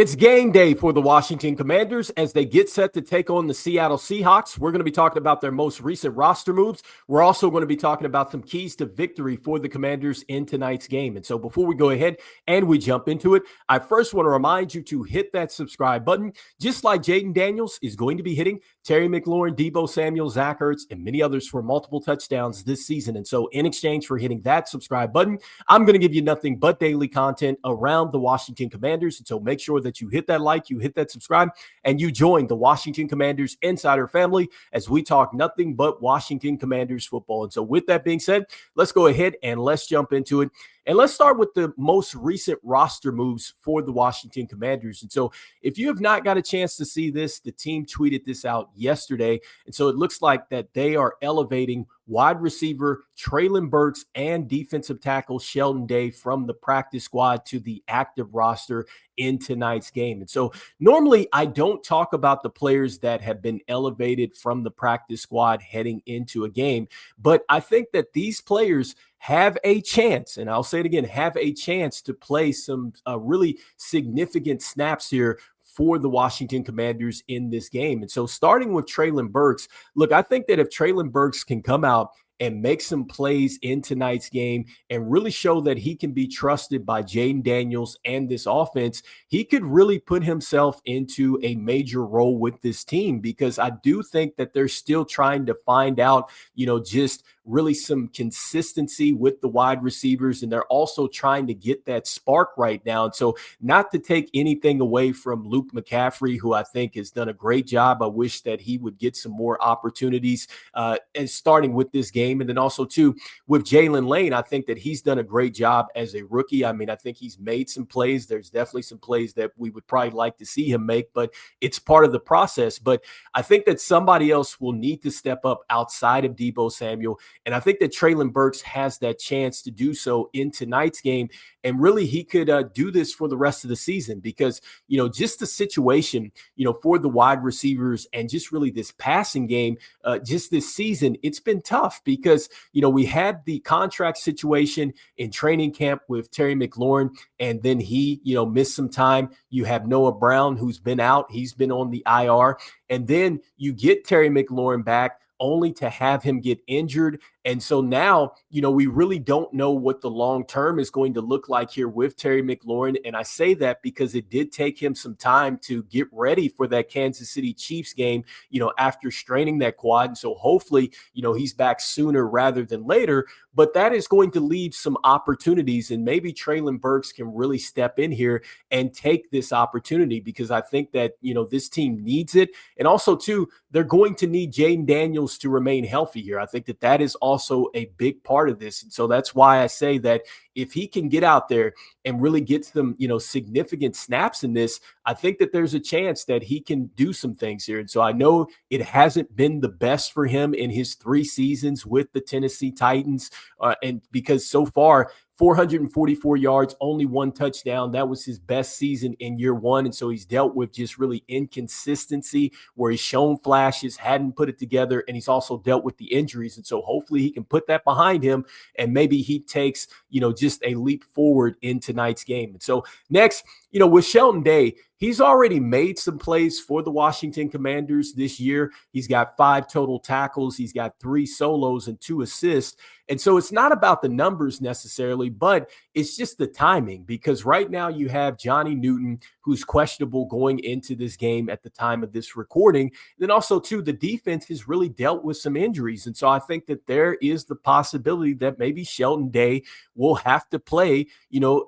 It's game day for the Washington Commanders as they get set to take on the Seattle Seahawks. We're going to be talking about their most recent roster moves. We're also going to be talking about some keys to victory for the Commanders in tonight's game. And so before we go ahead and we jump into it, I first want to remind you to hit that subscribe button, just like Jayden Daniels is going to be hitting Terry McLaurin, Deebo Samuel, Zach Ertz, and many others for multiple touchdowns this season. And so in exchange for hitting that subscribe button, I'm going to give you nothing but daily content around the Washington Commanders. And so make sure that you hit that like, you hit that subscribe, and you join the Washington Commanders Insider family as we talk nothing but Washington Commanders football. And so with that being said, let's go ahead and let's jump into it. And let's start with the most recent roster moves for the Washington Commanders. And so if you have not got a chance to see this, the team tweeted this out yesterday. And so it looks like that they are elevating wide receiver Treylon Burks and defensive tackle Sheldon from the practice squad to the active roster in tonight's game. And so normally I don't talk about the players that have been elevated from the practice squad heading into a game, but I think that these players have a chance, and I'll say it again, have a chance to play some really significant snaps here for the Washington Commanders in this game. And so starting with Treylon Burks, look, I think that if Treylon Burks can come out and make some plays in tonight's game and really show that he can be trusted by Jayden Daniels and this offense, he could really put himself into a major role with this team, because I do think that they're still trying to find out, just really some consistency with the wide receivers, and they're also trying to get that spark right now. And so not to take anything away from Luke McCaffrey, who I think has done a great job. I wish that he would get some more opportunities and starting with this game. And then also too, with Jalen Lane, I think that he's done a great job as a rookie. I mean, I think he's made some plays. There's definitely some plays that we would probably like to see him make, but it's part of the process. But I think that somebody else will need to step up outside of Deebo Samuel. And I think that Treylon Burks has that chance to do so in tonight's game. And really, he could do this for the rest of the season, because, just the situation, for the wide receivers and just really this passing game, just this season, it's been tough because, we had the contract situation in training camp with Terry McLaurin, and then he, missed some time. You have Noah Brown, who's been out. He's been on the IR. And then you get Terry McLaurin back, only to have him get injured. And so now, we really don't know what the long term is going to look like here with Terry McLaurin. And I say that because it did take him some time to get ready for that Kansas City Chiefs game, after straining that quad. And so hopefully, he's back sooner rather than later. But that is going to leave some opportunities, and maybe Treylon Burks can really step in here and take this opportunity, because I think that, this team needs it. And also, too, they're going to need Jayden Daniels to remain healthy here. I think that that is also a big part of this. And so that's why I say that if he can get out there and really get some, significant snaps in this, I think that there's a chance that he can do some things here. And so I know it hasn't been the best for him in his 3 seasons with the Tennessee Titans. And because so far, 444 yards, only 1 touchdown. That was his best season in year 1. And so he's dealt with just really inconsistency where he's shown flashes, hadn't put it together, and he's also dealt with the injuries. And so hopefully he can put that behind him, and maybe he takes, just a leap forward in tonight's game. And so next, with Sheldon, he's already made some plays for the Washington Commanders this year. He's got 5 total tackles. He's got 3 solos and 2 assists. And so it's not about the numbers necessarily, but it's just the timing, because right now you have Johnny Newton, who's questionable going into this game at the time of this recording. Then also, too, the defense has really dealt with some injuries. And so I think that there is the possibility that maybe Sheldon will have to play,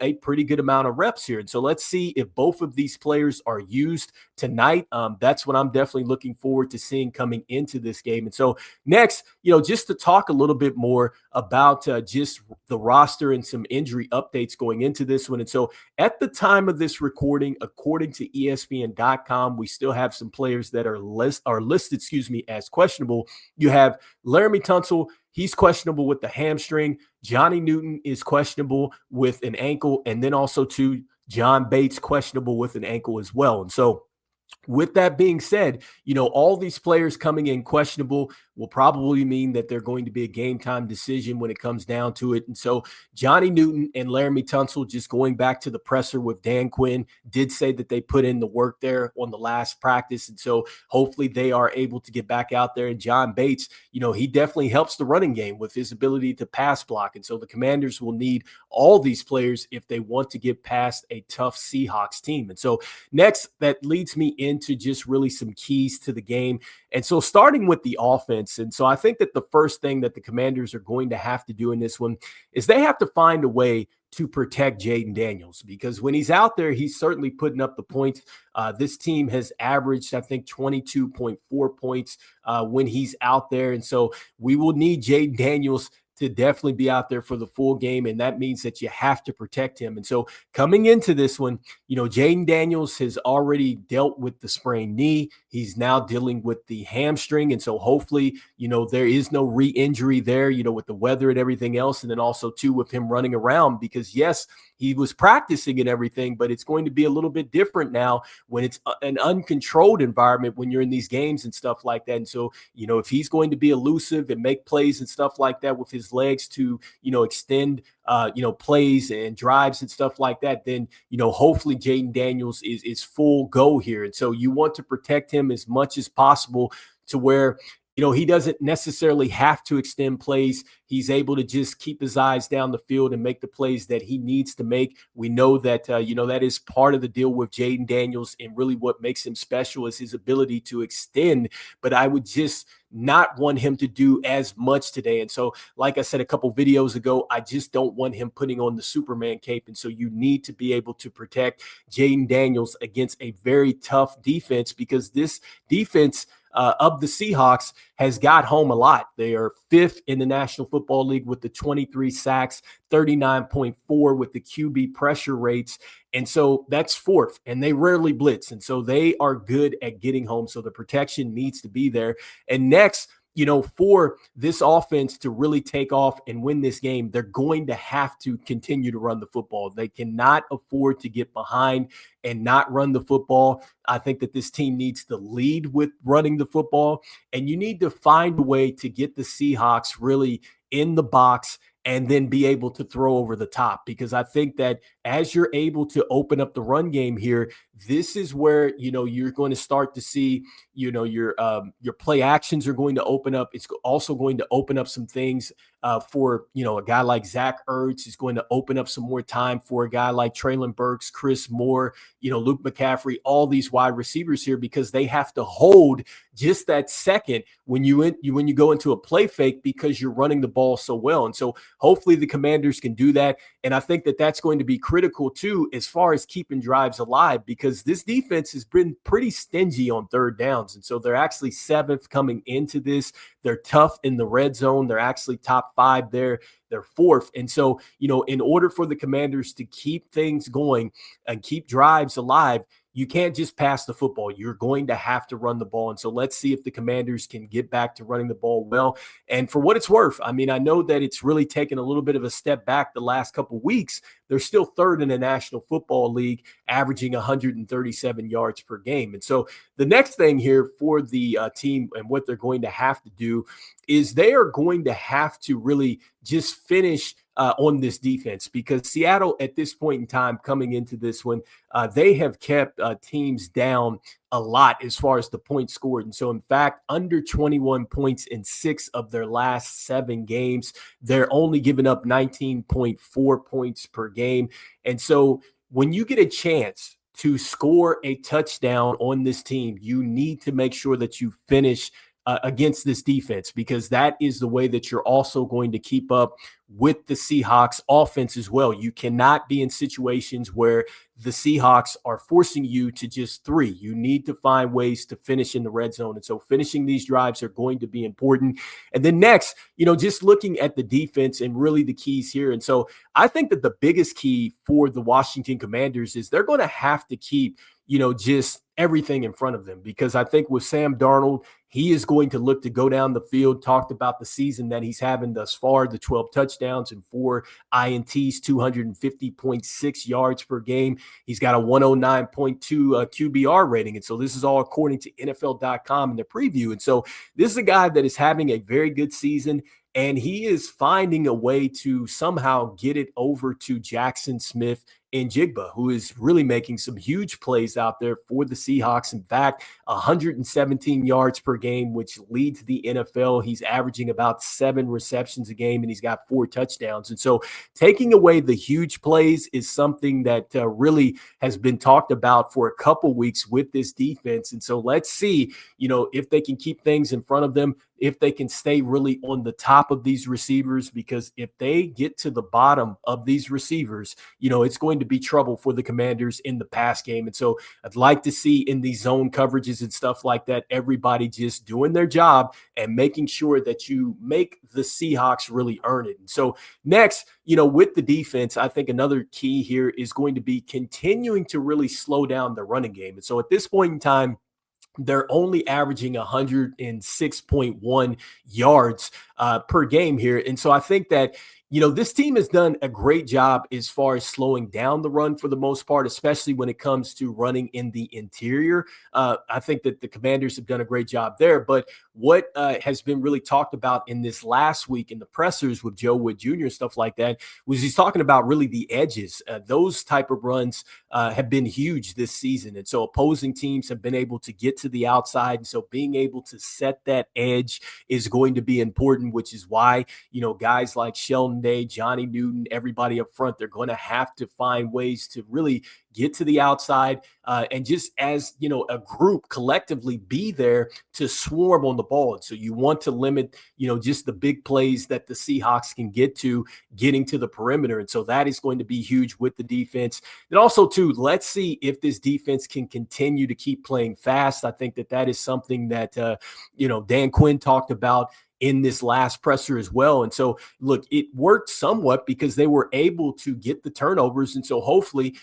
a pretty good amount of reps here. And so let's see if both of these players are used tonight. That's what I'm definitely looking forward to seeing coming into this game. And so next, just to talk a little bit more about just the roster and some injury updates going into this one. And so at the time of this recording, according to ESPN.com, we still have some players that are listed, as questionable. You have Laramie Tunsil. He's questionable with the hamstring. Johnny Newton is questionable with an ankle. And then also, too, John Bates questionable with an ankle as well. And so with that being said, all these players coming in questionable, will probably mean that they're going to be a game time decision when it comes down to it. And so Johnny Newton and Laramie Tunsil, just going back to the presser with Dan Quinn, did say that they put in the work there on the last practice. And so hopefully they are able to get back out there. And John Bates, he definitely helps the running game with his ability to pass block. And so the Commanders will need all these players if they want to get past a tough Seahawks team. And so next, that leads me into just really some keys to the game. And so starting with the offense. And so I think that the first thing that the Commanders are going to have to do in this one is they have to find a way to protect Jayden Daniels, because when he's out there, he's certainly putting up the points. This team has averaged, I think, 22.4 points when he's out there. And so we will need Jayden Daniels to definitely be out there for the full game, and that means that you have to protect him. And so coming into this one, Jayden Daniels has already dealt with the sprained knee. He's now dealing with the hamstring, and so hopefully, there is no re-injury there, with the weather and everything else, and then also, too, with him running around, because, yes, he was practicing and everything, but it's going to be a little bit different now when it's an uncontrolled environment when you're in these games and stuff like that. And so, if he's going to be elusive and make plays and stuff like that with his legs to, extend, plays and drives and stuff like that, then, hopefully Jayden Daniels is full go here. And so you want to protect him as much as possible to where, he doesn't necessarily have to extend plays. He's able to just keep his eyes down the field and make the plays that he needs to make. We know that, that is part of the deal with Jayden Daniels, and really what makes him special is his ability to extend. But I would just not want him to do as much today. And so, like I said a couple videos ago, I just don't want him putting on the Superman cape. And so you need to be able to protect Jayden Daniels against a very tough defense, because this defense of the Seahawks has got home a lot. They are 5th in the National Football League with the 23 sacks, 39.4 with the QB pressure rates. And so that's 4th, and they rarely blitz. And so they are good at getting home. So the protection needs to be there. And next, for this offense to really take off and win this game, they're going to have to continue to run the football. They cannot afford to get behind and not run the football. I think that this team needs to lead with running the football, and you need to find a way to get the Seahawks really in the box and then be able to throw over the top. Because I think that as you're able to open up the run game here, this is where, you're going to start to see, your play actions are going to open up. It's also going to open up some things for, a guy like Zach Ertz. Is going to open up some more time for a guy like Treylon Burks, Chris Moore, Luke McCaffrey, all these wide receivers here, because they have to hold just that second when you go into a play fake, because you're running the ball so well. And so hopefully the Commanders can do that. And I think that that's going to be critical too, as far as keeping drives alive, because this defense has been pretty stingy on third downs. And so they're actually 7th coming into this. They're tough in the red zone. They're actually top 5 there. They're 4th. And so, in order for the Commanders to keep things going and keep drives alive, you can't just pass the football. You're going to have to run the ball. And so let's see if the Commanders can get back to running the ball well. And for what it's worth, I mean, I know that it's really taken a little bit of a step back the last couple of weeks. They're still 3rd in the National Football League, averaging 137 yards per game. And so the next thing here for the team and what they're going to have to do is they are going to have to really just finish on this defense, because Seattle at this point in time coming into this one, they have kept teams down a lot as far as the points scored. And so, in fact, under 21 points in 6 of their last 7 games. They're only giving up 19.4 points per game. And so when you get a chance to score a touchdown on this team, you need to make sure that you finish against this defense, because that is the way that you're also going to keep up with the Seahawks offense as well. You cannot be in situations where the Seahawks are forcing you to just 3. You need to find ways to finish in the red zone. And so finishing these drives are going to be important. And then next, just looking at the defense and really the keys here. And so I think that the biggest key for the Washington Commanders is they're going to have to keep, just everything in front of them, because I think with Sam Darnold, he is going to look to go down the field. Talked about the season that he's having thus far, the 12 touchdowns touchdowns and 4 INTs, 250.6 yards per game. He's got a 109.2 QBR rating. And so this is all according to NFL.com in the preview. And so this is a guy that is having a very good season, and he is finding a way to somehow get it over to Jackson Smith and Jigba, who is really making some huge plays out there for the Seahawks. In fact, 117 yards per game, which leads the NFL. He's averaging about 7 receptions a game, and he's got 4 touchdowns. And so taking away the huge plays is something that really has been talked about for a couple weeks with this defense. And so let's see, if they can keep things in front of them, if they can stay really on the top of these receivers, because if they get to the bottom of these receivers, it's going to be trouble for the Commanders in the pass game. And so I'd like to see in these zone coverages and stuff like that, everybody just doing their job and making sure that you make the Seahawks really earn it. And so next, with the defense, I think another key here is going to be continuing to really slow down the running game. And so at this point in time, they're only averaging 106.1 yards per game here. And so I think that, this team has done a great job as far as slowing down the run for the most part, especially when it comes to running in the interior. I think that the Commanders have done a great job there. But what has been really talked about in this last week in the pressers with Joe Wood Jr. and stuff like that was he's talking about really the edges. Those type of runs have been huge this season. And so opposing teams have been able to get to the outside. And so being able to set that edge is going to be important, which is why, guys like Sheldon, Johnny Newton, everybody up front, they're going to have to find ways to really get to the outside and just as, a group collectively be there to swarm on the ball. And so you want to limit, just the big plays that the Seahawks can get to getting to the perimeter. And so that is going to be huge with the defense. And also, too, let's see if this defense can continue to keep playing fast. I think that is something that, Dan Quinn talked about in this last presser as well. And so, look, it worked somewhat because they were able to get the turnovers. And so hopefully,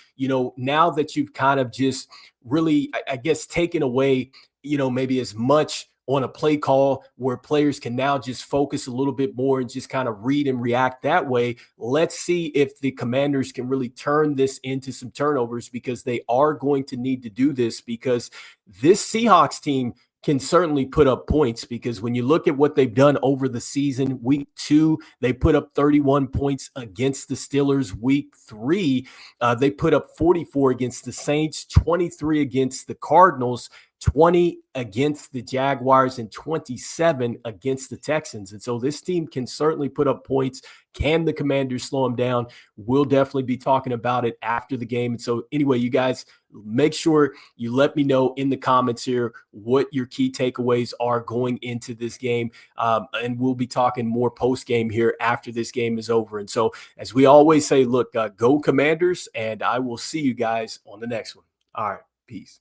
now that you've kind of just really, I guess, taken away, maybe as much on a play call where players can now just focus a little bit more and just kind of read and react that way. Let's see if the Commanders can really turn this into some turnovers, because they are going to need to do this, because this Seahawks team can certainly put up points, because when you look at what they've done over the season, week 2, they put up 31 points against the Steelers. Week 3, they put up 44 against the Saints, 23 against the Cardinals, 20 against the Jaguars, and 27 against the Texans. And so this team can certainly put up points. Can the Commanders slow them down? We'll definitely be talking about it after the game. And so anyway, you guys, make sure you let me know in the comments here what your key takeaways are going into this game. And we'll be talking more post-game here after this game is over. And so as we always say, look, go Commanders, and I will see you guys on the next one. All right, peace.